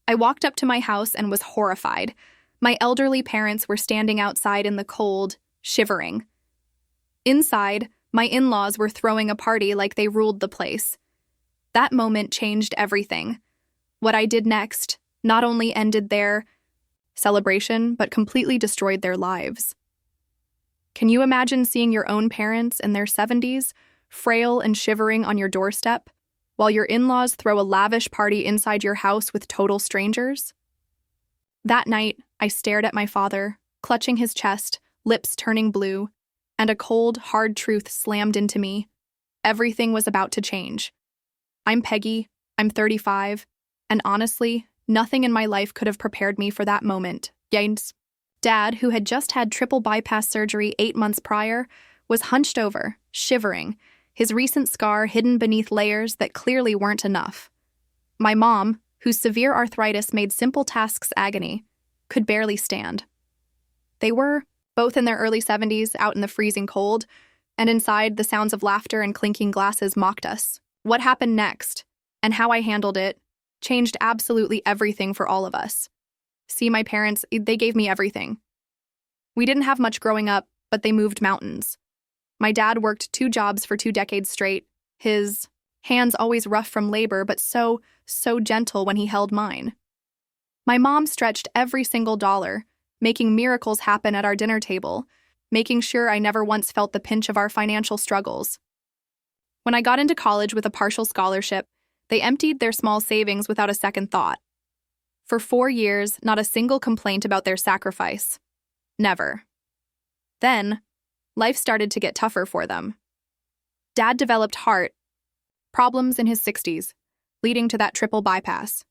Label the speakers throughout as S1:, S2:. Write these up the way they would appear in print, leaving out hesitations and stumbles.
S1: I walked up to my house and was horrified. My elderly parents were standing outside in the cold, shivering. Inside, my in-laws were throwing a party like they ruled the place. That moment changed everything. What I did next not only ended their celebration, but completely destroyed their lives. Can you imagine seeing your own parents in their 70s, frail and shivering on your doorstep, while your in-laws throw a lavish party inside your house with total strangers? That night, I stared at my father, clutching his chest, lips turning blue, and a cold, hard truth slammed into me. Everything was about to change. I'm Peggy, I'm 35, and honestly, nothing in my life could have prepared me for that moment. Yates. Dad, who had just had triple bypass surgery 8 months prior, was hunched over, shivering, his recent scar hidden beneath layers that clearly weren't enough. My mom, whose severe arthritis made simple tasks agony, could barely stand. They were, both in their early 70s, out in the freezing cold, and inside the sounds of laughter and clinking glasses mocked us. What happened next, and how I handled it, changed absolutely everything for all of us. See, my parents, they gave me everything. We didn't have much growing up, but they moved mountains. My dad worked 2 jobs for 2 decades straight, his hands always rough from labor, but so gentle when he held mine. My mom stretched every single dollar, making miracles happen at our dinner table, making sure I never once felt the pinch of our financial struggles. When I got into college with a partial scholarship, they emptied their small savings without a second thought. For 4 years, not a single complaint about their sacrifice. Never. Then, life started to get tougher for them. Dad developed heart problems in his 60s, leading to that triple bypass.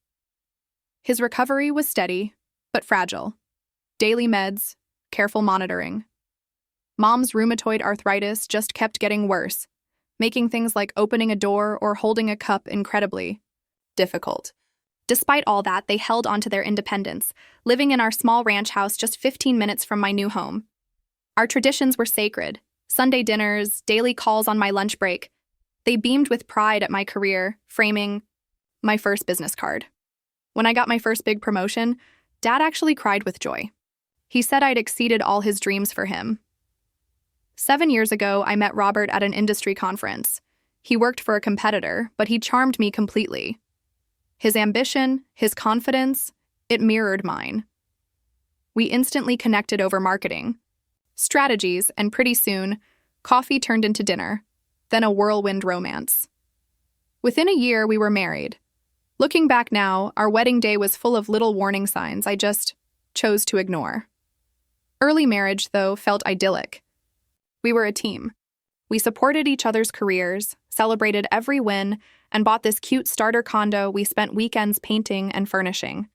S1: His recovery was steady, but fragile. Daily meds, careful monitoring. Mom's rheumatoid arthritis just kept getting worse, making things like opening a door or holding a cup incredibly difficult. Despite all that, they held onto their independence, living in our small ranch house just 15 minutes from my new home. Our traditions were sacred. Sunday dinners, daily calls on my lunch break. They beamed with pride at my career, framing my first business card. When I got my first big promotion, Dad actually cried with joy. He said I'd exceeded all his dreams for him. 7 years ago, I met Robert at an industry conference. He worked for a competitor, but he charmed me completely. His ambition, his confidence, it mirrored mine. We instantly connected over marketing, strategies, and pretty soon, coffee turned into dinner, then a whirlwind romance. Within a year, we were married. Looking back now, our wedding day was full of little warning signs I just chose to ignore. Early marriage, though, felt idyllic. We were a team. We supported each other's careers, celebrated every win, and bought this cute starter condo we spent weekends painting and furnishing.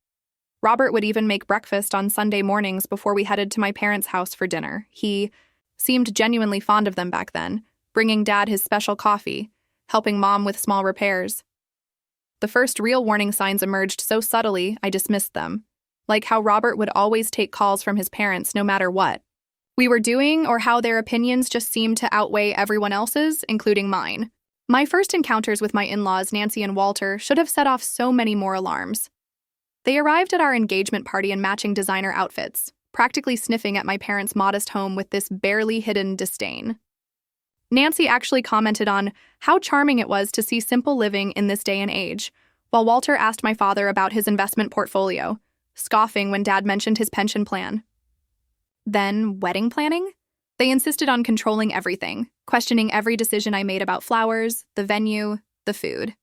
S1: Robert would even make breakfast on Sunday mornings before we headed to my parents' house for dinner. He seemed genuinely fond of them back then, bringing Dad his special coffee, helping Mom with small repairs. The first real warning signs emerged so subtly, I dismissed them, like how Robert would always take calls from his parents no matter what we were doing or how their opinions just seemed to outweigh everyone else's, including mine. My first encounters with my in-laws, Nancy and Walter, should have set off so many more alarms. They arrived at our engagement party in matching designer outfits, practically sniffing at my parents' modest home with this barely hidden disdain. Nancy actually commented on how charming it was to see simple living in this day and age, while Walter asked my father about his investment portfolio, scoffing when Dad mentioned his pension plan. Then, wedding planning? They insisted on controlling everything, questioning every decision I made about flowers, the venue, the food.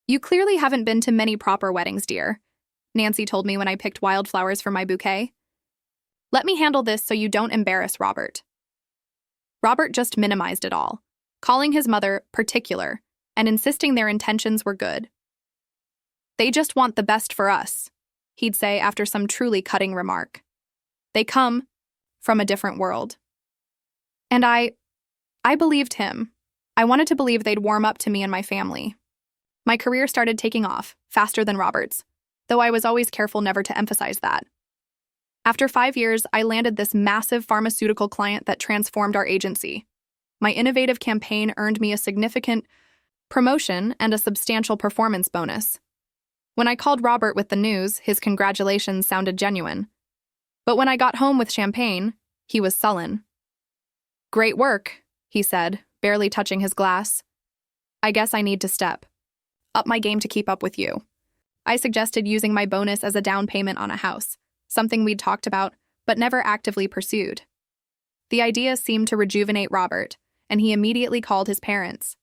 S1: "You clearly haven't been to many proper weddings, dear," Nancy told me when I picked wildflowers for my bouquet. "Let me handle this so you don't embarrass Robert." Robert just minimized it all, calling his mother particular and insisting their intentions were good. "They just want the best for us," he'd say after some truly cutting remark. "They come from a different world." And I believed him. I wanted to believe they'd warm up to me and my family. My career started taking off, faster than Robert's, though I was always careful never to emphasize that. After 5 years, I landed this massive pharmaceutical client that transformed our agency. My innovative campaign earned me a significant promotion and a substantial performance bonus. When I called Robert with the news, his congratulations sounded genuine. But when I got home with champagne, he was sullen. "Great work," he said, barely touching his glass. "I guess I need to step up my game to keep up with you." I suggested using my bonus as a down payment on a house, something we'd talked about, but never actively pursued. The idea seemed to rejuvenate Robert, and he immediately called his parents.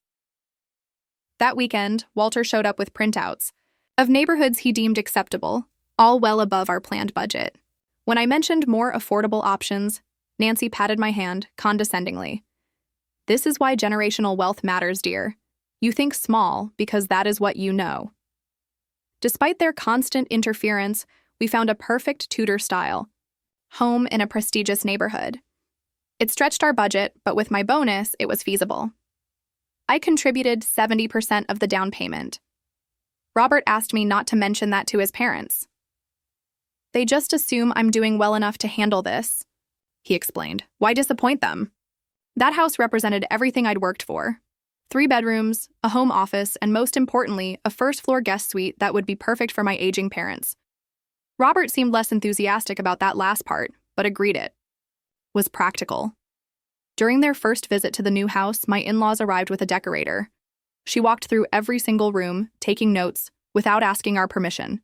S1: That weekend, Walter showed up with printouts of neighborhoods he deemed acceptable, all well above our planned budget. When I mentioned more affordable options, Nancy patted my hand condescendingly. "This is why generational wealth matters, dear. You think small because that is what you know." Despite their constant interference, we found a perfect Tudor-style home in a prestigious neighborhood. It stretched our budget, but with my bonus, it was feasible. I contributed 70% of the down payment. Robert asked me not to mention that to his parents. "They just assume I'm doing well enough to handle this," he explained. "Why disappoint them?" That house represented everything I'd worked for. 3 bedrooms, a home office, and most importantly, a first-floor guest suite that would be perfect for my aging parents. Robert seemed less enthusiastic about that last part, but agreed it was practical. During their first visit to the new house, my in-laws arrived with a decorator. She walked through every single room, taking notes, without asking our permission.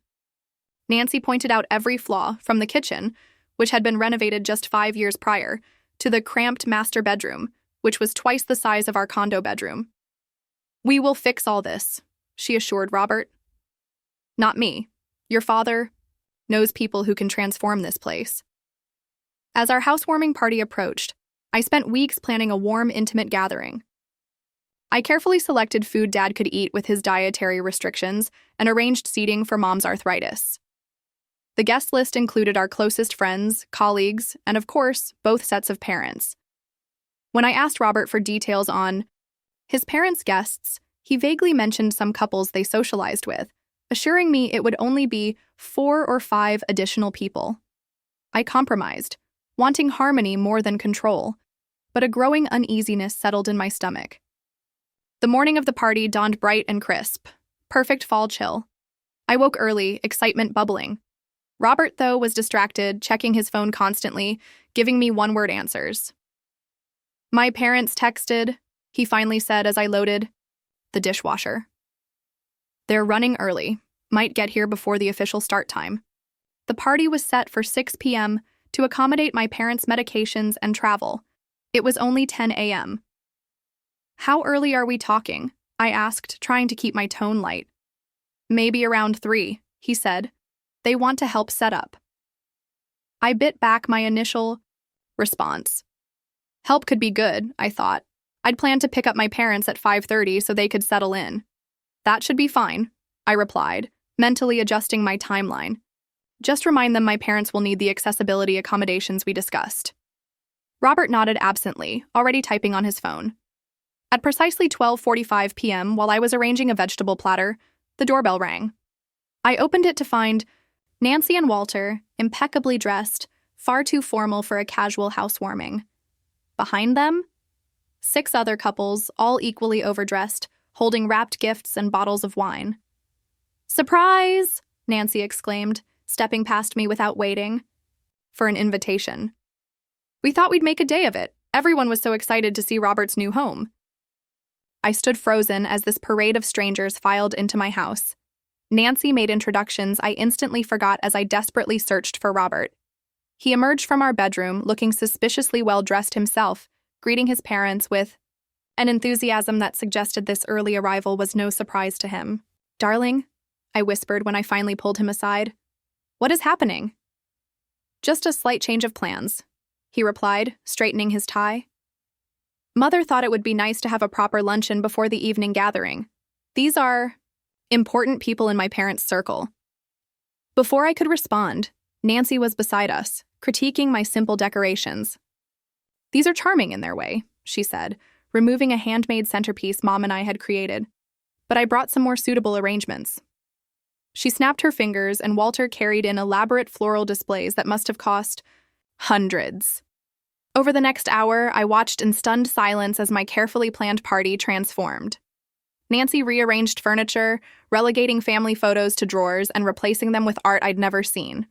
S1: Nancy pointed out every flaw, from the kitchen, which had been renovated just 5 years prior, to the cramped master bedroom, which was twice the size of our condo bedroom. "We will fix all this," she assured Robert. "Not me. Your father knows people who can transform this place." As our housewarming party approached, I spent weeks planning a warm, intimate gathering. I carefully selected food Dad could eat with his dietary restrictions and arranged seating for Mom's arthritis. The guest list included our closest friends, colleagues, and of course, both sets of parents. When I asked Robert for details on his parents' guests, he vaguely mentioned some couples they socialized with, assuring me it would only be 4 or 5 additional people. I compromised, wanting harmony more than control, but a growing uneasiness settled in my stomach. The morning of the party dawned bright and crisp, perfect fall chill. I woke early, excitement bubbling. Robert, though, was distracted, checking his phone constantly, giving me one-word answers. "My parents texted," he finally said as I loaded the dishwasher. "They're running early, might get here before the official start time." The party was set for 6 p.m. to accommodate my parents' medications and travel. It was only 10 a.m. "How early are we talking?" I asked, trying to keep my tone light. "Maybe around 3, he said. "They want to help set up." I bit back my initial response. Help could be good, I thought. I'd planned to pick up my parents at 5:30 so they could settle in. "That should be fine," I replied, mentally adjusting my timeline. "Just remind them my parents will need the accessibility accommodations we discussed." Robert nodded absently, already typing on his phone. At precisely 12:45 p.m., while I was arranging a vegetable platter, the doorbell rang. I opened it to find Nancy and Walter, impeccably dressed, far too formal for a casual housewarming. Behind them, 6 other couples, all equally overdressed, holding wrapped gifts and bottles of wine. "Surprise!" Nancy exclaimed, stepping past me without waiting for an invitation. "We thought we'd make a day of it. Everyone was so excited to see Robert's new home." I stood frozen as this parade of strangers filed into my house. Nancy made introductions I instantly forgot as I desperately searched for Robert. He emerged from our bedroom, looking suspiciously well-dressed himself, greeting his parents with an enthusiasm that suggested this early arrival was no surprise to him. "Darling," I whispered when I finally pulled him aside. "What is happening?" "Just a slight change of plans," he replied, straightening his tie. "Mother thought it would be nice to have a proper luncheon before the evening gathering. These are important people in my parents' circle." Before I could respond, Nancy was beside us, critiquing my simple decorations. "These are charming in their way," she said, removing a handmade centerpiece Mom and I had created. "But I brought some more suitable arrangements." She snapped her fingers, and Walter carried in elaborate floral displays that must have cost hundreds. Over the next hour, I watched in stunned silence as my carefully planned party transformed. Nancy rearranged furniture, relegating family photos to drawers and replacing them with art I'd never seen.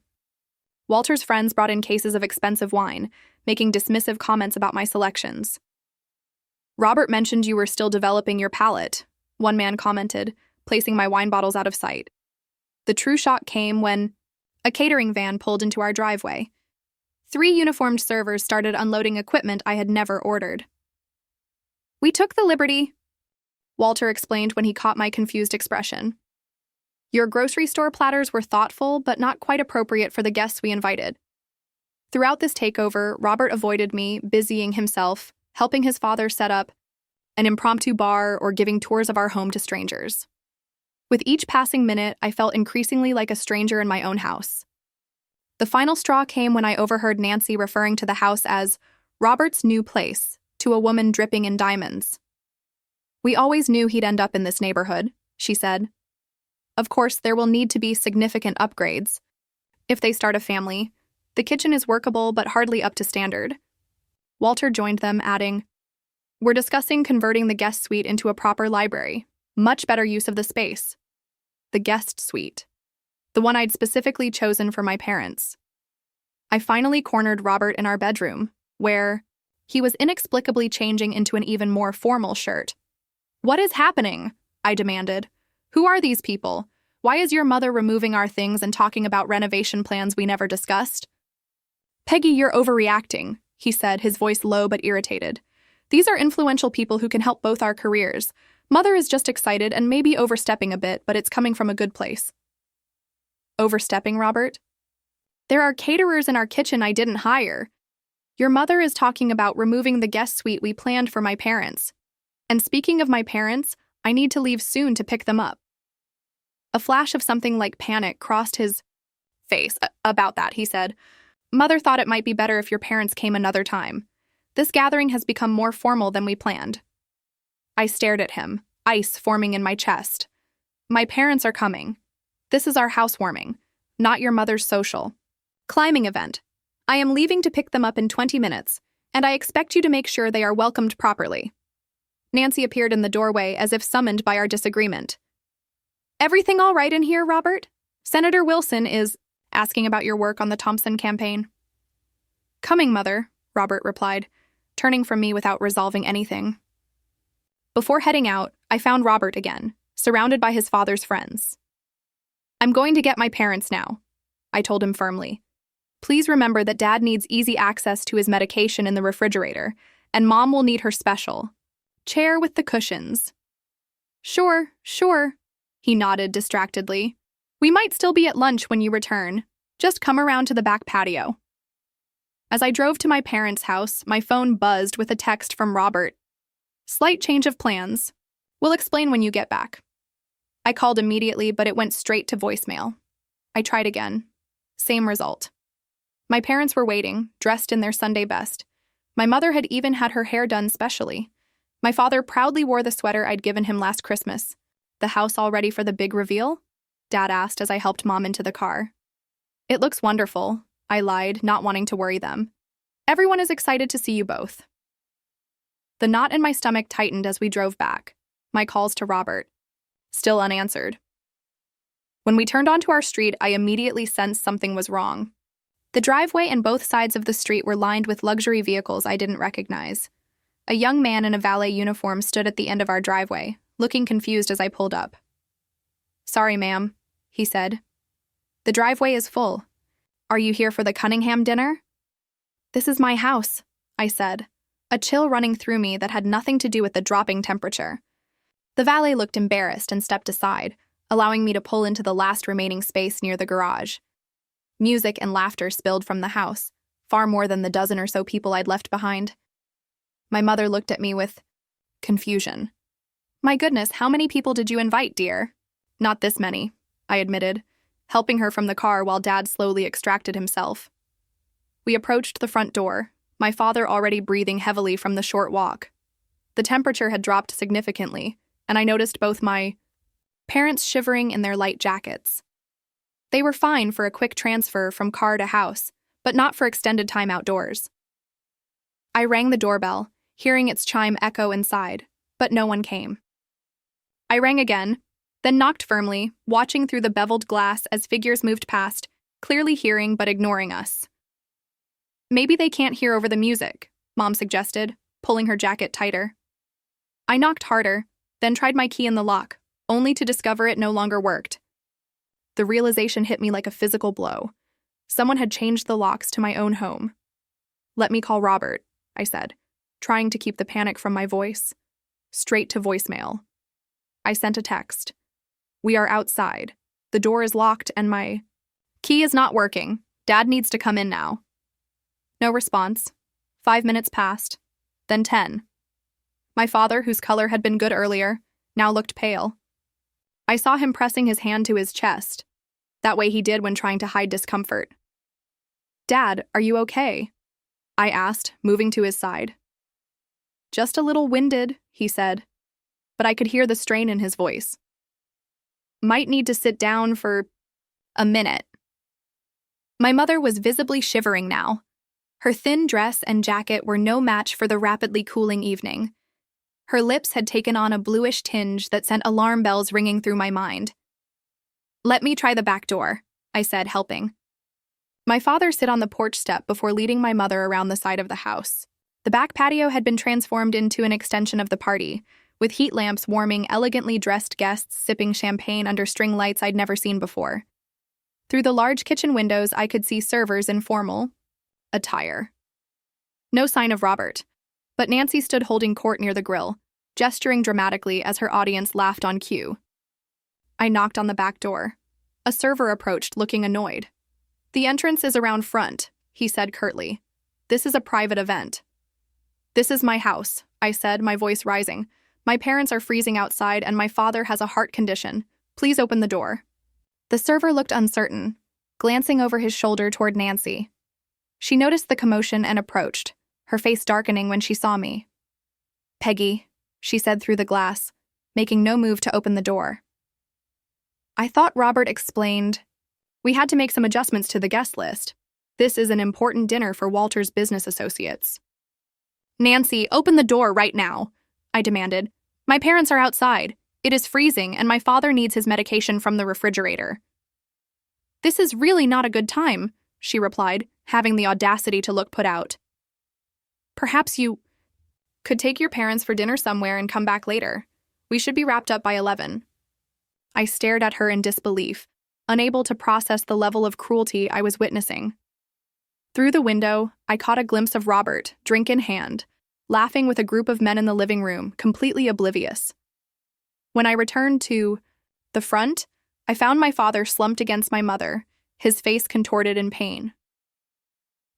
S1: Walter's friends brought in cases of expensive wine, making dismissive comments about my selections. Robert mentioned you were still developing your palate, one man commented, placing my wine bottles out of sight. The true shock came when a catering van pulled into our driveway. 3 uniformed servers started unloading equipment I had never ordered. "We took the liberty," Walter explained when he caught my confused expression. "Your grocery store platters were thoughtful, but not quite appropriate for the guests we invited." Throughout this takeover, Robert avoided me, busying himself, helping his father set up an impromptu bar or giving tours of our home to strangers. With each passing minute, I felt increasingly like a stranger in my own house. The final straw came when I overheard Nancy referring to the house as Robert's new place to a woman dripping in diamonds. "We always knew he'd end up in this neighborhood," she said. "Of course, there will need to be significant upgrades. If they start a family, the kitchen is workable but hardly up to standard." Walter joined them, adding, "We're discussing converting the guest suite into a proper library. Much better use of the space." The guest suite. The one I'd specifically chosen for my parents. I finally cornered Robert in our bedroom, where he was inexplicably changing into an even more formal shirt. "What is happening?" I demanded. "Who are these people? Why is your mother removing our things and talking about renovation plans we never discussed?" "Peggy, you're overreacting," he said, his voice low but irritated. "These are influential people who can help both our careers. Mother is just excited and maybe overstepping a bit, but it's coming from a good place." "Overstepping, Robert? There are caterers in our kitchen I didn't hire. Your mother is talking about removing the guest suite we planned for my parents. And speaking of my parents, I need to leave soon to pick them up." A flash of something like panic crossed his face. "About that," he said. "Mother thought it might be better if your parents came another time. This gathering has become more formal than we planned." I stared at him, ice forming in my chest. "My parents are coming. This is our housewarming, not your mother's social climbing event. I am leaving to pick them up in 20 minutes, and I expect you to make sure they are welcomed properly." Nancy appeared in the doorway as if summoned by our disagreement. "Everything all right in here, Robert? Senator Wilson is asking about your work on the Thompson campaign." "Coming, Mother," Robert replied, turning from me without resolving anything. Before heading out, I found Robert again, surrounded by his father's friends. "I'm going to get my parents now," I told him firmly. "Please remember that Dad needs easy access to his medication in the refrigerator, and Mom will need her special chair with the cushions." Sure," he nodded distractedly. "We might still be at lunch when you return. Just come around to the back patio." As I drove to my parents' house, my phone buzzed with a text from Robert. "Slight change of plans. We'll explain when you get back." I called immediately, but it went straight to voicemail. I tried again. Same result. My parents were waiting, dressed in their Sunday best. My mother had even had her hair done specially. My father proudly wore the sweater I'd given him last Christmas. "The house all ready for the big reveal?" Dad asked as I helped Mom into the car. "It looks wonderful," I lied, not wanting to worry them. "Everyone is excited to see you both." The knot in my stomach tightened as we drove back. My calls to Robert. Still unanswered. When we turned onto our street, I immediately sensed something was wrong. The driveway and both sides of the street were lined with luxury vehicles I didn't recognize. A young man in a valet uniform stood at the end of our driveway, looking confused as I pulled up. "Sorry, ma'am," he said. "The driveway is full. Are you here for the Cunningham dinner?" "This is my house," I said, a chill running through me that had nothing to do with the dropping temperature. The valet looked embarrassed and stepped aside, allowing me to pull into the last remaining space near the garage. Music and laughter spilled from the house, far more than the dozen or so people I'd left behind. My mother looked at me with confusion. "My goodness, how many people did you invite, dear?" "Not this many," I admitted, helping her from the car while Dad slowly extracted himself. We approached the front door, my father already breathing heavily from the short walk. The temperature had dropped significantly, and I noticed both my parents shivering in their light jackets. They were fine for a quick transfer from car to house, but not for extended time outdoors. I rang the doorbell, hearing its chime echo inside, but no one came. I rang again, then knocked firmly, watching through the beveled glass as figures moved past, clearly hearing but ignoring us. Maybe they can't hear over the music, Mom suggested, pulling her jacket tighter. I knocked harder, then tried my key in the lock, only to discover it no longer worked. The realization hit me like a physical blow. Someone had changed the locks to my own home. "Let me call Robert," I said, trying to keep the panic from my voice. Straight to voicemail. I sent a text. "We are outside. The door is locked and my key is not working. Dad needs to come in now." No response. 5 minutes passed. Then 10. My father, whose color had been good earlier, now looked pale. I saw him pressing his hand to his chest, that way he did when trying to hide discomfort. "Dad, are you okay?" I asked, moving to his side. "Just a little winded," he said, but I could hear the strain in his voice. "Might need to sit down for a minute." My mother was visibly shivering now. Her thin dress and jacket were no match for the rapidly cooling evening. Her lips had taken on a bluish tinge that sent alarm bells ringing through my mind. "Let me try the back door," I said, helping. My father sit on the porch step before leading my mother around the side of the house. The back patio had been transformed into an extension of the party, with heat lamps warming elegantly dressed guests sipping champagne under string lights I'd never seen before. Through the large kitchen windows, I could see servers in formal attire. No sign of Robert, but Nancy stood holding court near the grill, gesturing dramatically as her audience laughed on cue. I knocked on the back door. A server approached, looking annoyed. "The entrance is around front," he said curtly. "This is a private event." "This is my house," I said, my voice rising. "My parents are freezing outside and my father has a heart condition. Please open the door." The server looked uncertain, glancing over his shoulder toward Nancy. She noticed the commotion and approached, her face darkening when she saw me. "Peggy," she said through the glass, making no move to open the door. I thought Robert explained, "We had to make some adjustments to the guest list. This is an important dinner for Walter's business associates." "Nancy, open the door right now," I demanded. "My parents are outside. It is freezing and my father needs his medication from the refrigerator." "This is really not a good time," she replied, having the audacity to look put out. "Perhaps you could take your parents for dinner somewhere and come back later. We should be wrapped up by 11. I stared at her in disbelief, unable to process the level of cruelty I was witnessing. Through the window, I caught a glimpse of Robert, drink in hand, laughing with a group of men in the living room, completely oblivious. When I returned to the front, I found my father slumped against my mother, his face contorted in pain.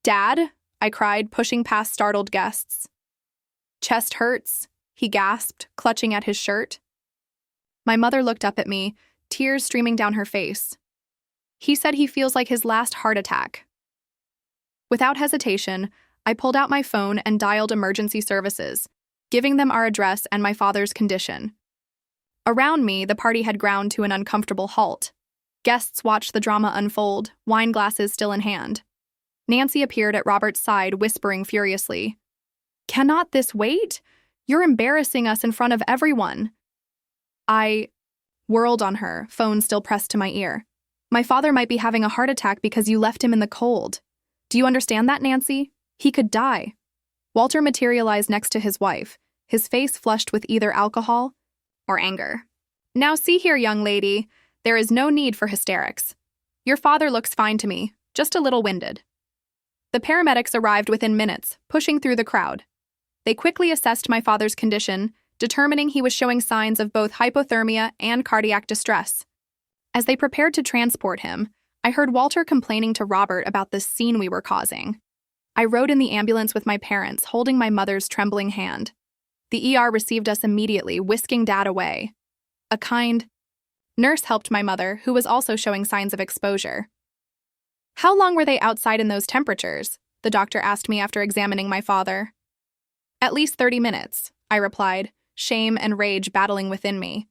S1: "Dad?" I cried, pushing past startled guests. "Chest hurts," he gasped, clutching at his shirt. My mother looked up at me, tears streaming down her face. "He said he feels like his last heart attack." Without hesitation, I pulled out my phone and dialed emergency services, giving them our address and my father's condition. Around me, the party had ground to an uncomfortable halt. Guests watched the drama unfold, wine glasses still in hand. Nancy appeared at Robert's side, whispering furiously, "Cannot this wait? You're embarrassing us in front of everyone." I whirled on her, phone still pressed to my ear. "My father might be having a heart attack because you left him in the cold. Do you understand that, Nancy? He could die." Walter materialized next to his wife, his face flushed with either alcohol or anger. "Now see here, young lady, there is no need for hysterics. Your father looks fine to me, just a little winded." The paramedics arrived within minutes, pushing through the crowd. They quickly assessed my father's condition, determining he was showing signs of both hypothermia and cardiac distress. As they prepared to transport him, I heard Walter complaining to Robert about the scene we were causing. I rode in the ambulance with my parents, holding my mother's trembling hand. The ER received us immediately, whisking Dad away. A kind nurse helped my mother, who was also showing signs of exposure. "How long were they outside in those temperatures?" the doctor asked me after examining my father. "At least 30 minutes, I replied, shame and rage battling within me.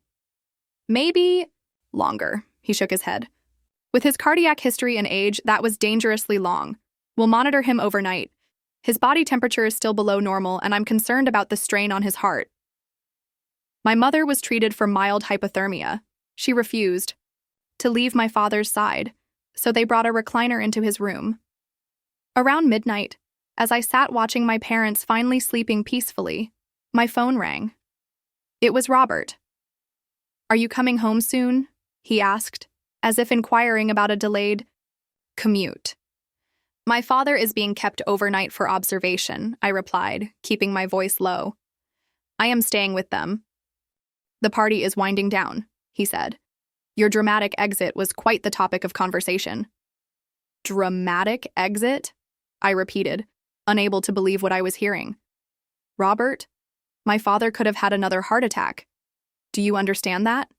S1: "Maybe longer," he shook his head. "With his cardiac history and age, that was dangerously long. We'll monitor him overnight. His body temperature is still below normal, and I'm concerned about the strain on his heart." My mother was treated for mild hypothermia. She refused to leave my father's side, so they brought a recliner into his room. Around midnight, as I sat watching my parents finally sleeping peacefully, my phone rang. It was Robert. "Are you coming home soon?" he asked, as if inquiring about a delayed commute. "My father is being kept overnight for observation," I replied, keeping my voice low. "I am staying with them." "The party is winding down," he said. "Your dramatic exit was quite the topic of conversation." "Dramatic exit?" I repeated, unable to believe what I was hearing. "Robert, my father could have had another heart attack. Do you understand that?"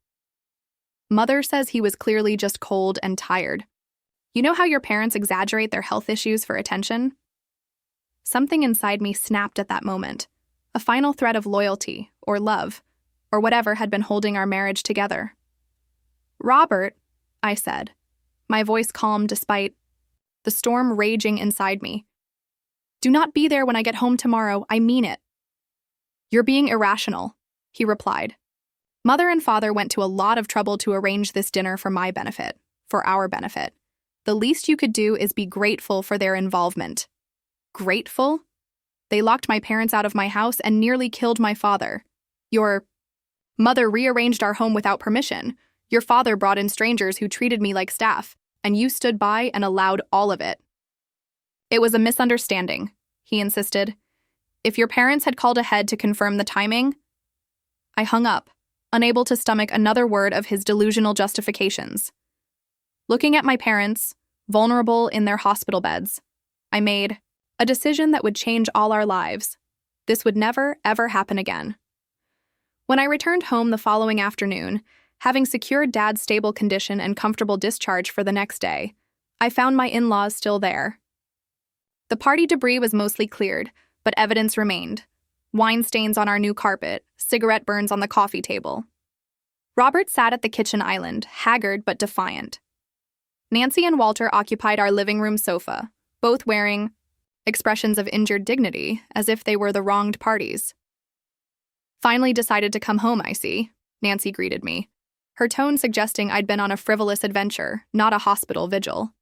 S1: "Mother says he was clearly just cold and tired. You know how your parents exaggerate their health issues for attention?" Something inside me snapped at that moment, a final thread of loyalty, or love, or whatever had been holding our marriage together. "Robert," I said, my voice calm despite the storm raging inside me. "Do not be there when I get home tomorrow, I mean it." "You're being irrational," he replied. "Mother and father went to a lot of trouble to arrange this dinner for my benefit, for our benefit. The least you could do is be grateful for their involvement." "Grateful? They locked my parents out of my house and nearly killed my father. Your mother rearranged our home without permission. Your father brought in strangers who treated me like staff, and you stood by and allowed all of it." "It was a misunderstanding," he insisted. "If your parents had called ahead to confirm the timing—" I hung up, unable to stomach another word of his delusional justifications. Looking at my parents, vulnerable in their hospital beds, I made a decision that would change all our lives. This would never, ever happen again. When I returned home the following afternoon, having secured Dad's stable condition and comfortable discharge for the next day, I found my in-laws still there. The party debris was mostly cleared, but evidence remained. Wine stains on our new carpet, cigarette burns on the coffee table. Robert sat at the kitchen island, haggard but defiant. Nancy and Walter occupied our living room sofa, both wearing expressions of injured dignity, as if they were the wronged parties. "Finally decided to come home, I see," Nancy greeted me, her tone suggesting I'd been on a frivolous adventure, not a hospital vigil.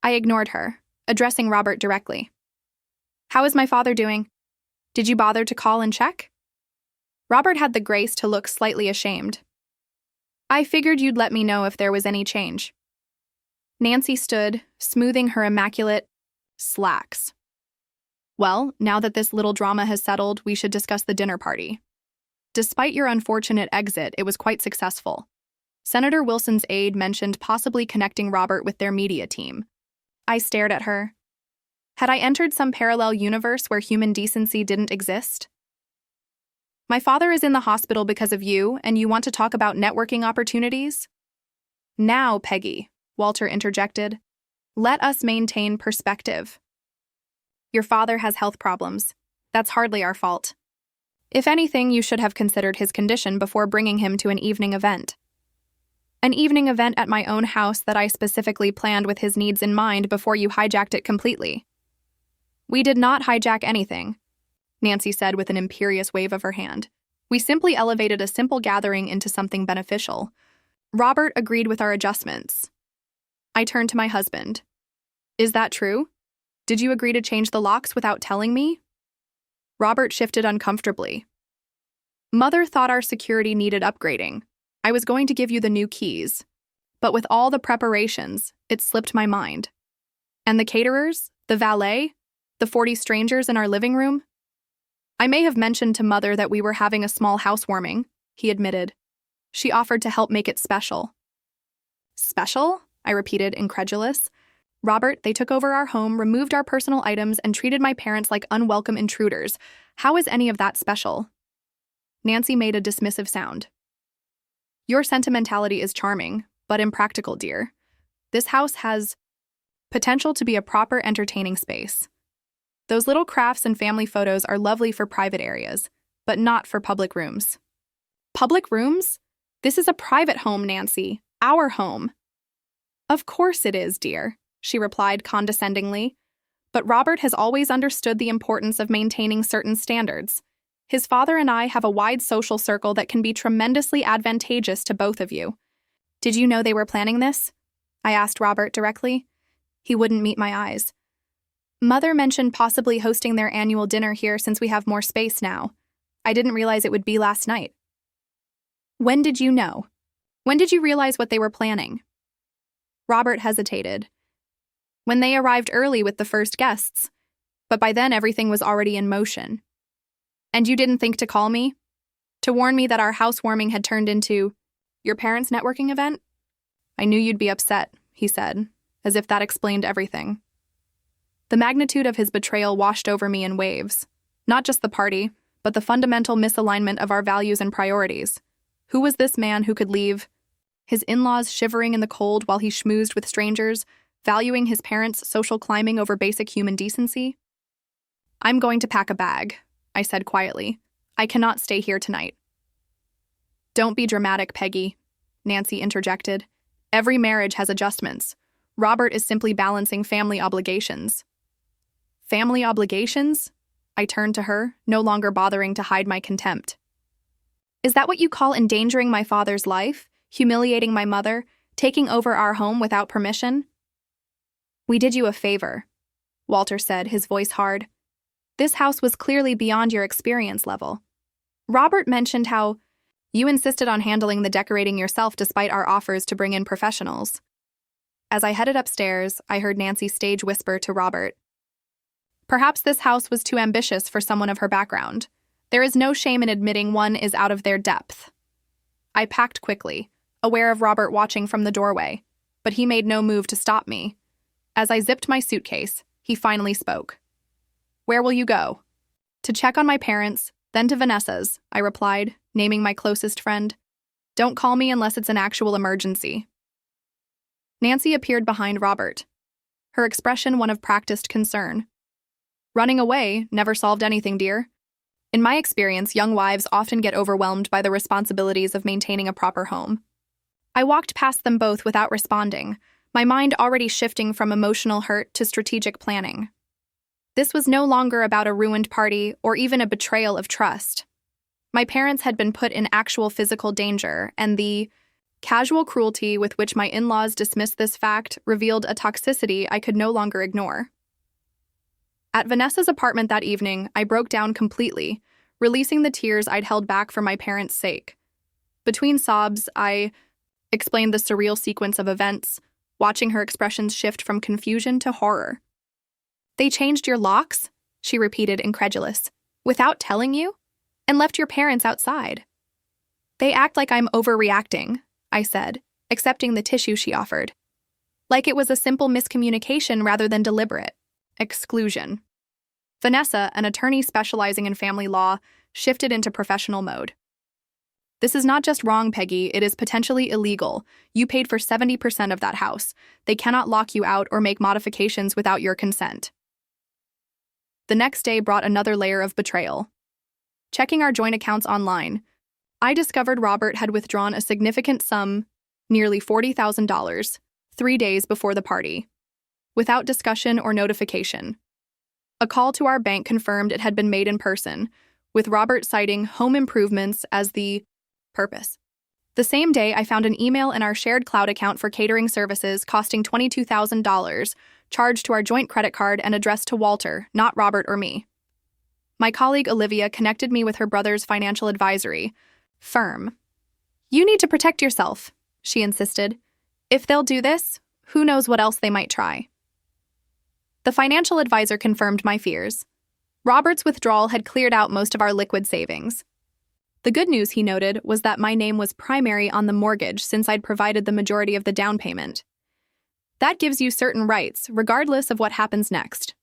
S1: I ignored her, addressing Robert directly. "How is my father doing? Did you bother to call and check?" Robert had the grace to look slightly ashamed. "I figured you'd let me know if there was any change." Nancy stood, smoothing her immaculate slacks. "Well, now that this little drama has settled, we should discuss the dinner party. Despite your unfortunate exit, it was quite successful. Senator Wilson's aide mentioned possibly connecting Robert with their media team." I stared at her. Had I entered some parallel universe where human decency didn't exist? "My father is in the hospital because of you, and you want to talk about networking opportunities?" "Now, Peggy," Walter interjected, "let us maintain perspective. Your father has health problems. That's hardly our fault. If anything, you should have considered his condition before bringing him to an evening event. An evening event at my own house that I specifically planned with his needs in mind before you hijacked it completely." "We did not hijack anything," Nancy said with an imperious wave of her hand. "We simply elevated a simple gathering into something beneficial." Robert agreed with our adjustments. I turned to my husband. "Is that true? Did you agree to change the locks without telling me?" Robert shifted uncomfortably. "Mother thought our security needed upgrading. I was going to give you the new keys. But with all the preparations, it slipped my mind. And the caterers, the valet, the 40 strangers in our living room?" "I may have mentioned to Mother that we were having a small housewarming," he admitted. "She offered to help make it special." "Special?" I repeated, incredulous. "Robert, they took over our home, removed our personal items, and treated my parents like unwelcome intruders. How is any of that special?" Nancy made a dismissive sound. "Your sentimentality is charming, but impractical, dear. This house has potential to be a proper entertaining space. Those little crafts and family photos are lovely for private areas, but not for public rooms." "Public rooms? This is a private home, Nancy. Our home." "Of course it is, dear," she replied condescendingly. "But Robert has always understood the importance of maintaining certain standards. His father and I have a wide social circle that can be tremendously advantageous to both of you. Did you know they were planning this? I asked Robert directly. He wouldn't meet my eyes. Mother mentioned possibly hosting their annual dinner here since we have more space now. I didn't realize it would be last night. When did you know? When did you realize what they were planning? Robert hesitated. When they arrived early with the first guests, but by then everything was already in motion. And you didn't think to call me? To warn me that our housewarming had turned into your parents' networking event? I knew you'd be upset, he said, as if that explained everything. The magnitude of his betrayal washed over me in waves. Not just the party, but the fundamental misalignment of our values and priorities. Who was this man who could leave his in-laws shivering in the cold while he schmoozed with strangers, valuing his parents' social climbing over basic human decency? I'm going to pack a bag, I said quietly. I cannot stay here tonight. Don't be dramatic, Peggy, Nancy interjected. Every marriage has adjustments. Robert is simply balancing family obligations. Family obligations? I turned to her, no longer bothering to hide my contempt. Is that what you call endangering my father's life, humiliating my mother, taking over our home without permission? We did you a favor, Walter said, his voice hard. This house was clearly beyond your experience level. Robert mentioned how you insisted on handling the decorating yourself despite our offers to bring in professionals. As I headed upstairs, I heard Nancy stage whisper to Robert. Perhaps this house was too ambitious for someone of her background. There is no shame in admitting one is out of their depth. I packed quickly, aware of Robert watching from the doorway, but he made no move to stop me. As I zipped my suitcase, he finally spoke. Where will you go? To check on my parents, then to Vanessa's, I replied, naming my closest friend. Don't call me unless it's an actual emergency. Nancy appeared behind Robert, her expression one of practiced concern. Running away never solved anything, dear. In my experience, young wives often get overwhelmed by the responsibilities of maintaining a proper home. I walked past them both without responding, my mind already shifting from emotional hurt to strategic planning. This was no longer about a ruined party or even a betrayal of trust. My parents had been put in actual physical danger, and the casual cruelty with which my in-laws dismissed this fact revealed a toxicity I could no longer ignore. At Vanessa's apartment that evening, I broke down completely, releasing the tears I'd held back for my parents' sake. Between sobs, I explained the surreal sequence of events, watching her expressions shift from confusion to horror. They changed your locks? She repeated, incredulous. Without telling you? And left your parents outside. They act like I'm overreacting, I said, accepting the tissue she offered. Like it was a simple miscommunication rather than deliberate. Exclusion. Vanessa, an attorney specializing in family law, shifted into professional mode. This is not just wrong, Peggy, it is potentially illegal. You paid for 70% of that house. They cannot lock you out or make modifications without your consent. The next day brought another layer of betrayal. Checking our joint accounts online, I discovered Robert had withdrawn a significant sum, nearly $40,000, 3 days before the party, without discussion or notification. A call to our bank confirmed it had been made in person, with Robert citing home improvements as the purpose. The same day, I found an email in our shared cloud account for catering services costing $22,000, charged to our joint credit card and addressed to Walter, not Robert or me. My colleague Olivia connected me with her brother's financial advisory firm. You need to protect yourself, she insisted. If they'll do this, who knows what else they might try. The financial advisor confirmed my fears. Robert's withdrawal had cleared out most of our liquid savings. The good news, he noted, was that my name was primary on the mortgage since I'd provided the majority of the down payment. That gives you certain rights, regardless of what happens next.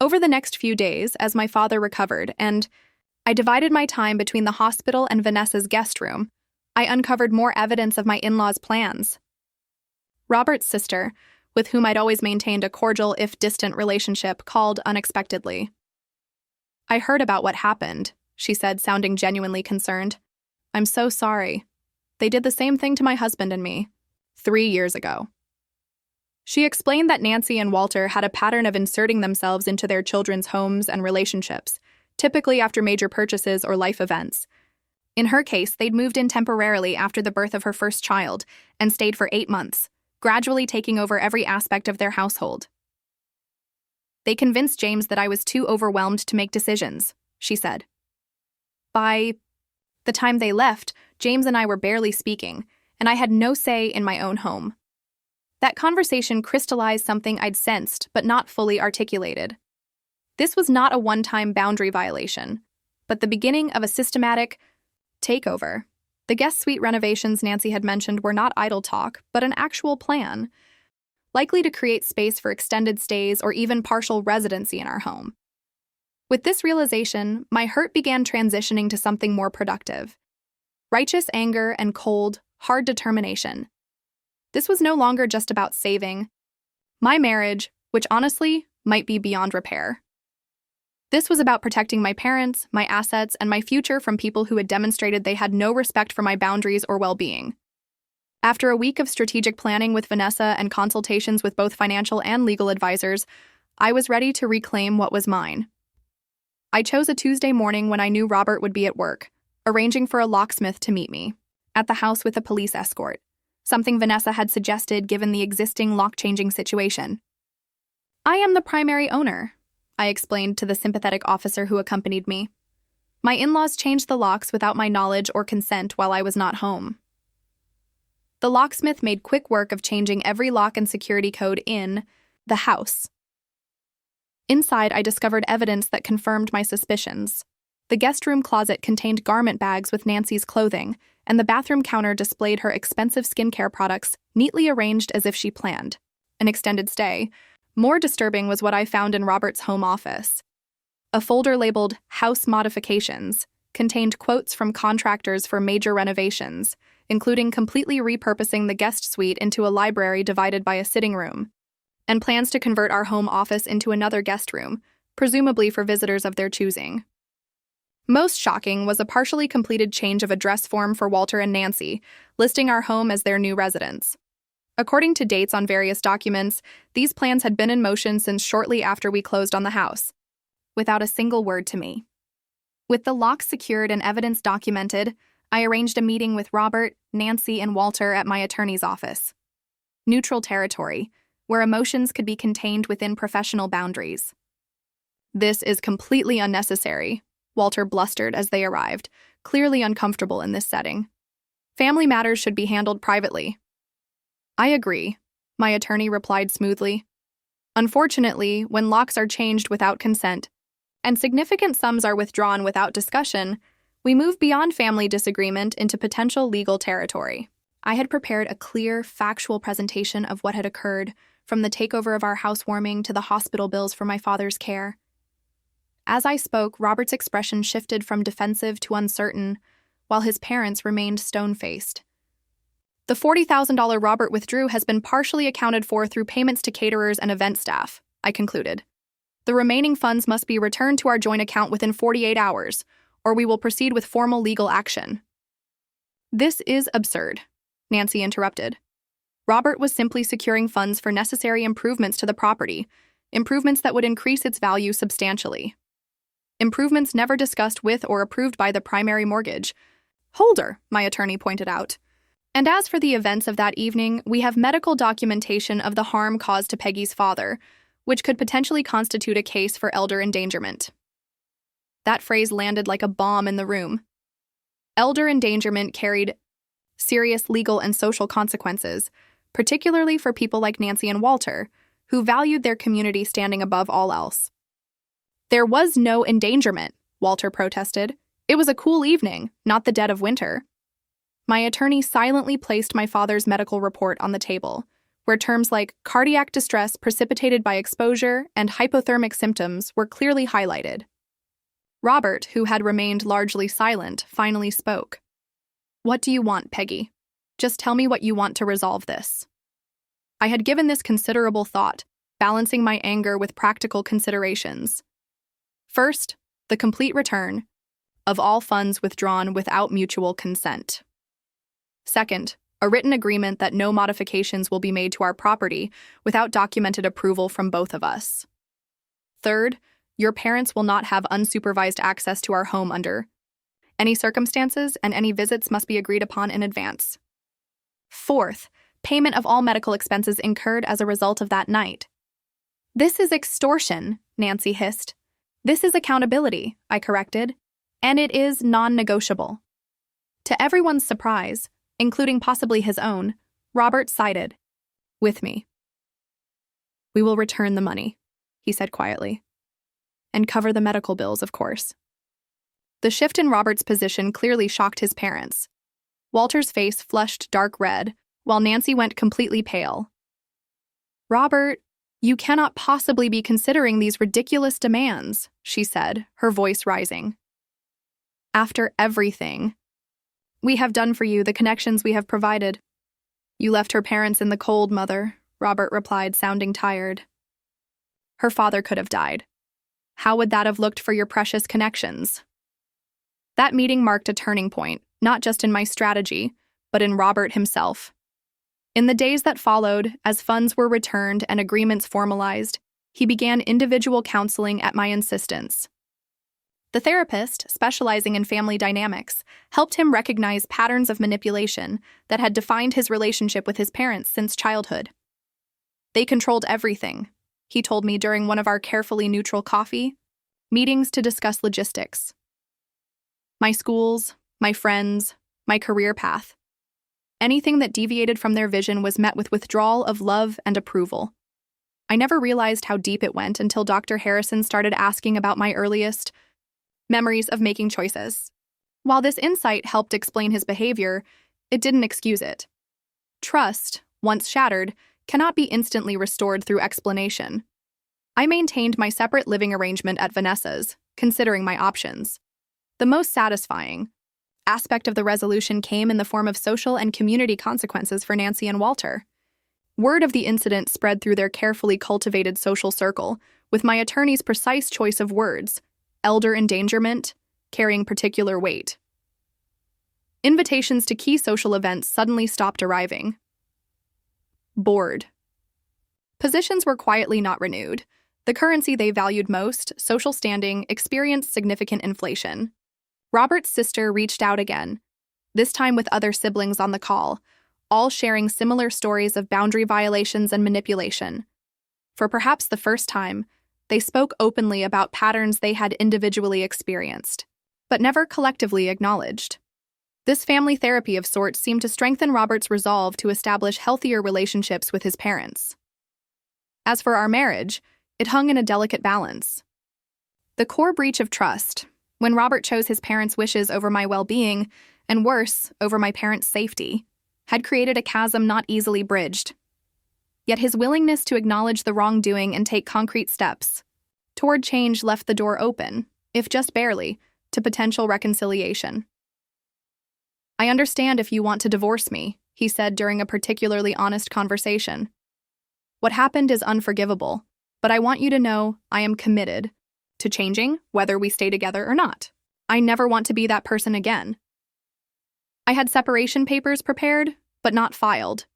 S1: Over the next few days, as my father recovered, and I divided my time between the hospital and Vanessa's guest room, I uncovered more evidence of my in-laws' plans. Robert's sister, with whom I'd always maintained a cordial if distant relationship, called unexpectedly. I heard about what happened, she said, sounding genuinely concerned. I'm so sorry. They did the same thing to my husband and me 3 years ago. She explained that Nancy and Walter had a pattern of inserting themselves into their children's homes and relationships, typically after major purchases or life events. In her case, they'd moved in temporarily after the birth of her first child and stayed for 8 months, gradually taking over every aspect of their household. They convinced James that I was too overwhelmed to make decisions, she said. By the time they left, James and I were barely speaking, and I had no say in my own home. That conversation crystallized something I'd sensed but not fully articulated. This was not a one-time boundary violation, but the beginning of a systematic takeover. The guest suite renovations Nancy had mentioned were not idle talk, but an actual plan, likely to create space for extended stays or even partial residency in our home. With this realization, my hurt began transitioning to something more productive. Righteous anger and cold, hard determination. This was no longer just about saving my marriage, which honestly might be beyond repair. This was about protecting my parents, my assets, and my future from people who had demonstrated they had no respect for my boundaries or well-being. After a week of strategic planning with Vanessa and consultations with both financial and legal advisors, I was ready to reclaim what was mine. I chose a Tuesday morning when I knew Robert would be at work, arranging for a locksmith to meet me at the house with a police escort, something Vanessa had suggested given the existing lock-changing situation. "I am the primary owner," I explained to the sympathetic officer who accompanied me. "My in-laws changed the locks without my knowledge or consent while I was not home." The locksmith made quick work of changing every lock and security code in the house. Inside, I discovered evidence that confirmed my suspicions. The guest room closet contained garment bags with Nancy's clothing, and the bathroom counter displayed her expensive skincare products, neatly arranged as if she planned an extended stay. More disturbing was what I found in Robert's home office. A folder labeled House Modifications contained quotes from contractors for major renovations, including completely repurposing the guest suite into a library divided by a sitting room, and plans to convert our home office into another guest room, presumably for visitors of their choosing. Most shocking was a partially completed change of address form for Walter and Nancy, listing our home as their new residence. According to dates on various documents, these plans had been in motion since shortly after we closed on the house, without a single word to me. With the locks secured and evidence documented, I arranged a meeting with Robert, Nancy, and Walter at my attorney's office. Neutral territory, where emotions could be contained within professional boundaries. "This is completely unnecessary," Walter blustered as they arrived, clearly uncomfortable in this setting. "Family matters should be handled privately." "I agree," my attorney replied smoothly. "Unfortunately, when locks are changed without consent, and significant sums are withdrawn without discussion, we move beyond family disagreement into potential legal territory." I had prepared a clear, factual presentation of what had occurred, from the takeover of our housewarming to the hospital bills for my father's care. As I spoke, Robert's expression shifted from defensive to uncertain, while his parents remained stone-faced. "The $40,000 Robert withdrew has been partially accounted for through payments to caterers and event staff," I concluded. "The remaining funds must be returned to our joint account within 48 hours, or we will proceed with formal legal action." "This is absurd," Nancy interrupted. "Robert was simply securing funds for necessary improvements to the property, improvements that would increase its value substantially. Improvements never discussed with or approved by the primary mortgage holder," my attorney pointed out. "And as for the events of that evening, we have medical documentation of the harm caused to Peggy's father, which could potentially constitute a case for elder endangerment." That phrase landed like a bomb in the room. Elder endangerment carried serious legal and social consequences, particularly for people like Nancy and Walter, who valued their community standing above all else. "There was no endangerment," Walter protested. "It was a cool evening, not the dead of winter." My attorney silently placed my father's medical report on the table, where terms like cardiac distress precipitated by exposure and hypothermic symptoms were clearly highlighted. Robert, who had remained largely silent, finally spoke. "What do you want, Peggy? Just tell me what you want to resolve this." I had given this considerable thought, balancing my anger with practical considerations. First, the complete return of all funds withdrawn without mutual consent. Second, a written agreement that no modifications will be made to our property without documented approval from both of us. Third, Your parents will not have unsupervised access to our home under any circumstances, and any visits must be agreed upon in advance. Fourth, payment of all medical expenses incurred as a result of that night. This is extortion, Nancy hissed. This is accountability, I corrected, and it is non-negotiable. To everyone's surprise, including possibly his own, Robert sided with me. We will return the money, he said quietly, and cover the medical bills, of course. The shift in Robert's position clearly shocked his parents. Walter's face flushed dark red, while Nancy went completely pale. Robert, you cannot possibly be considering these ridiculous demands, she said, her voice rising. After everything we have done for you, the connections we have provided. You left her parents in the cold, Mother, Robert replied, sounding tired. Her father could have died. How would that have looked for your precious connections? That meeting marked a turning point, not just in my strategy, but in Robert himself. In the days that followed, as funds were returned and agreements formalized, he began individual counseling at my insistence. The therapist, specializing in family dynamics, helped him recognize patterns of manipulation that had defined his relationship with his parents since childhood. They controlled everything, he told me during one of our carefully neutral coffee meetings to discuss logistics. My schools, my friends, my career path. Anything that deviated from their vision was met with withdrawal of love and approval. I never realized how deep it went until Dr. Harrison started asking about my earliest memories of making choices. While this insight helped explain his behavior, it didn't excuse it. Trust, once shattered, cannot be instantly restored through explanation. I maintained my separate living arrangement at Vanessa's, considering my options. The most satisfying aspect of the resolution came in the form of social and community consequences for Nancy and Walter. Word of the incident spread through their carefully cultivated social circle, with my attorney's precise choice of words, elder endangerment, carrying particular weight. Invitations to key social events suddenly stopped arriving. Bored. Positions were quietly not renewed. The currency they valued most, social standing, experienced significant inflation. Robert's sister reached out again, this time with other siblings on the call, all sharing similar stories of boundary violations and manipulation. For perhaps the first time, they spoke openly about patterns they had individually experienced, but never collectively acknowledged. This family therapy of sorts seemed to strengthen Robert's resolve to establish healthier relationships with his parents. As for our marriage, it hung in a delicate balance. The core breach of trust, when Robert chose his parents' wishes over my well-being, and worse, over my parents' safety, had created a chasm not easily bridged. Yet his willingness to acknowledge the wrongdoing and take concrete steps toward change left the door open, if just barely, to potential reconciliation. I understand if you want to divorce me, he said during a particularly honest conversation. What happened is unforgivable, but I want you to know I am committed to changing, whether we stay together or not. I never want to be that person again. I had separation papers prepared, but not filed.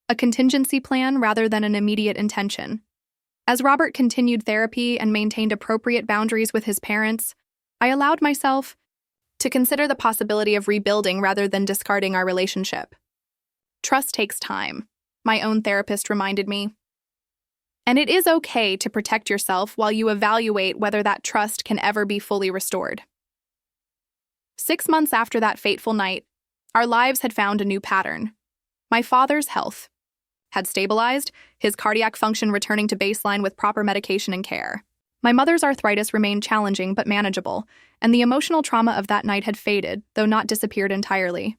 S1: A contingency plan rather than an immediate intention. As Robert continued therapy and maintained appropriate boundaries with his parents, I allowed myself to consider the possibility of rebuilding rather than discarding our relationship. Trust takes time, my own therapist reminded me. And it is okay to protect yourself while you evaluate whether that trust can ever be fully restored. 6 months after that fateful night, our lives had found a new pattern. My father's health had stabilized, his cardiac function returning to baseline with proper medication and care. My mother's arthritis remained challenging but manageable, and the emotional trauma of that night had faded, though not disappeared entirely.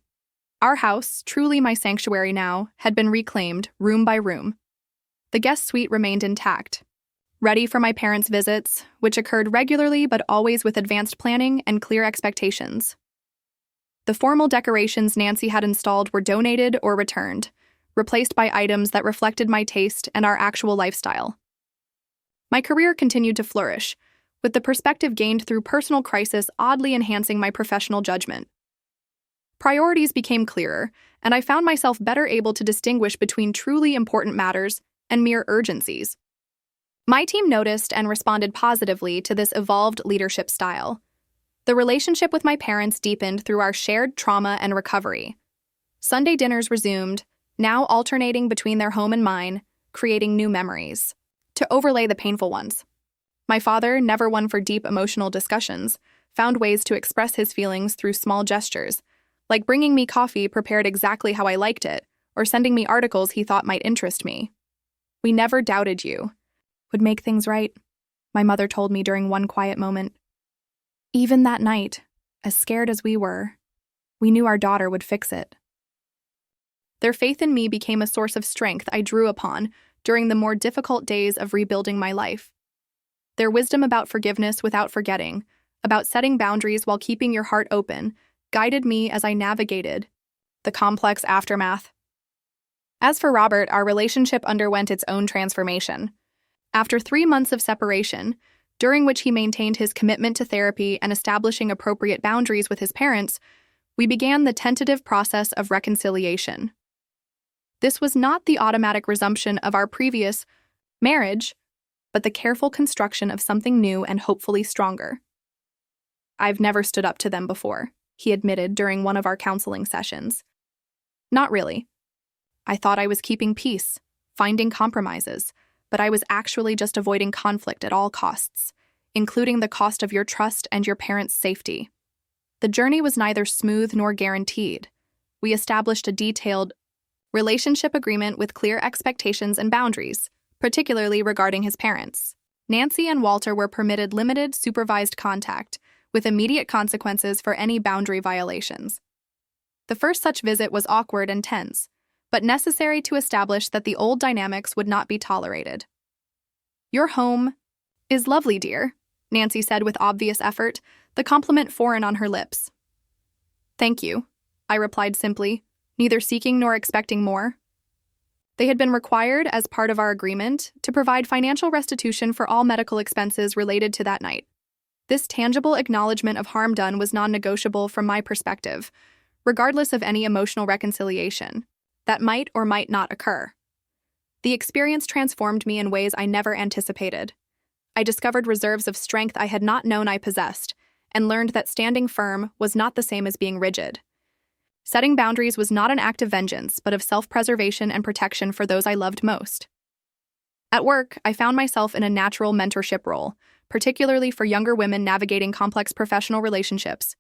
S1: Our house, truly my sanctuary now, had been reclaimed, room by room. The guest suite remained intact, ready for my parents' visits, which occurred regularly but always with advanced planning and clear expectations. The formal decorations Nancy had installed were donated or returned, replaced by items that reflected my taste and our actual lifestyle. My career continued to flourish, with the perspective gained through personal crisis oddly enhancing my professional judgment. Priorities became clearer, and I found myself better able to distinguish between truly important matters and mere urgencies. My team noticed and responded positively to this evolved leadership style. The relationship with my parents deepened through our shared trauma and recovery. Sunday dinners resumed, now alternating between their home and mine, creating new memories to overlay the painful ones. My father, never one for deep emotional discussions, found ways to express his feelings through small gestures, like bringing me coffee prepared exactly how I liked it, or sending me articles he thought might interest me. "We never doubted you. Would make things right," my mother told me during one quiet moment. Even that night, as scared as we knew our daughter would fix it. Their faith in me became a source of strength I drew upon during the more difficult days of rebuilding my life. Their wisdom about forgiveness without forgetting, about setting boundaries while keeping your heart open, guided me as I navigated the complex aftermath. As for Robert, our relationship underwent its own transformation. After 3 months of separation, during which he maintained his commitment to therapy and establishing appropriate boundaries with his parents, we began the tentative process of reconciliation. This was not the automatic resumption of our previous marriage, but the careful construction of something new and hopefully stronger. "I've never stood up to them before," he admitted during one of our counseling sessions. "Not really. I thought I was keeping peace, finding compromises, but I was actually just avoiding conflict at all costs, including the cost of your trust and your parents' safety. The journey was neither smooth nor guaranteed. We established a detailed relationship agreement with clear expectations and boundaries, particularly regarding his parents. Nancy and Walter were permitted limited supervised contact, with immediate consequences for any boundary violations. The first such visit was awkward and tense, but necessary to establish that the old dynamics would not be tolerated. "Your home is lovely, dear," Nancy said with obvious effort, the compliment foreign on her lips. "Thank you," I replied simply, neither seeking nor expecting more. They had been required, as part of our agreement, to provide financial restitution for all medical expenses related to that night. This tangible acknowledgement of harm done was non-negotiable from my perspective, regardless of any emotional reconciliation that might or might not occur. The experience transformed me in ways I never anticipated. I discovered reserves of strength I had not known I possessed, and learned that standing firm was not the same as being rigid. Setting boundaries was not an act of vengeance, but of self-preservation and protection for those I loved most. At work, I found myself in a natural mentorship role, particularly for younger women navigating complex professional relationships.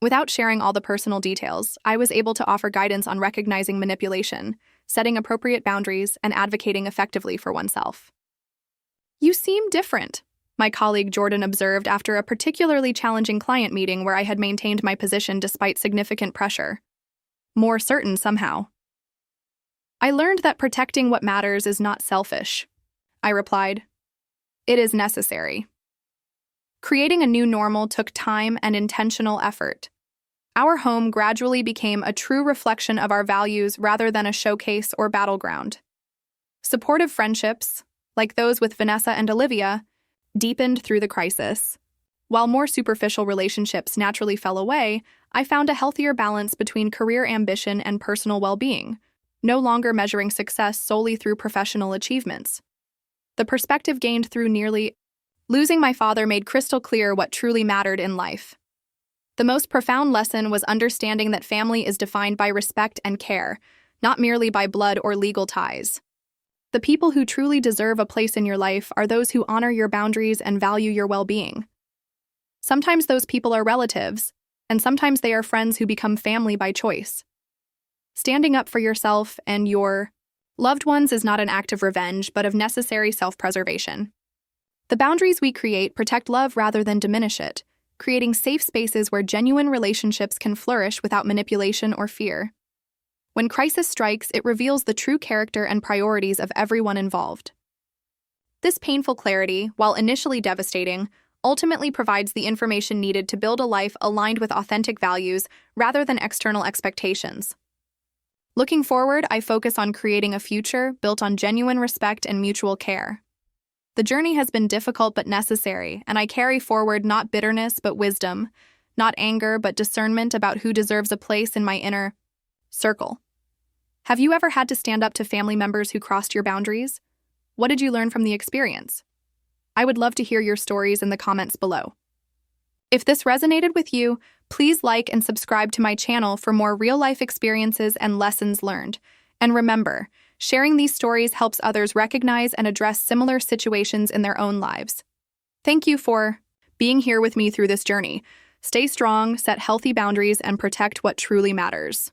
S1: Without sharing all the personal details, I was able to offer guidance on recognizing manipulation, setting appropriate boundaries, and advocating effectively for oneself. "You seem different," my colleague Jordan observed after a particularly challenging client meeting where I had maintained my position despite significant pressure. "More certain somehow." "I learned that protecting what matters is not selfish," I replied. "It is necessary." Creating a new normal took time and intentional effort. Our home gradually became a true reflection of our values rather than a showcase or battleground. Supportive friendships, like those with Vanessa and Olivia, deepened through the crisis. While more superficial relationships naturally fell away, I found a healthier balance between career ambition and personal well-being, no longer measuring success solely through professional achievements. The perspective gained through nearly losing my father made crystal clear what truly mattered in life. The most profound lesson was understanding that family is defined by respect and care, not merely by blood or legal ties. The people who truly deserve a place in your life are those who honor your boundaries and value your well-being. Sometimes those people are relatives, and sometimes they are friends who become family by choice. Standing up for yourself and your loved ones is not an act of revenge, but of necessary self-preservation. The boundaries we create protect love rather than diminish it, creating safe spaces where genuine relationships can flourish without manipulation or fear. When crisis strikes, it reveals the true character and priorities of everyone involved. This painful clarity, while initially devastating, ultimately provides the information needed to build a life aligned with authentic values rather than external expectations. Looking forward, I focus on creating a future built on genuine respect and mutual care. The journey has been difficult but necessary, and I carry forward not bitterness but wisdom, not anger but discernment about who deserves a place in my inner circle. Have you ever had to stand up to family members who crossed your boundaries? What did you learn from the experience? I would love to hear your stories in the comments below. If this resonated with you, please like and subscribe to my channel for more real-life experiences and lessons learned. And remember, sharing these stories helps others recognize and address similar situations in their own lives. Thank you for being here with me through this journey. Stay strong, set healthy boundaries, and protect what truly matters.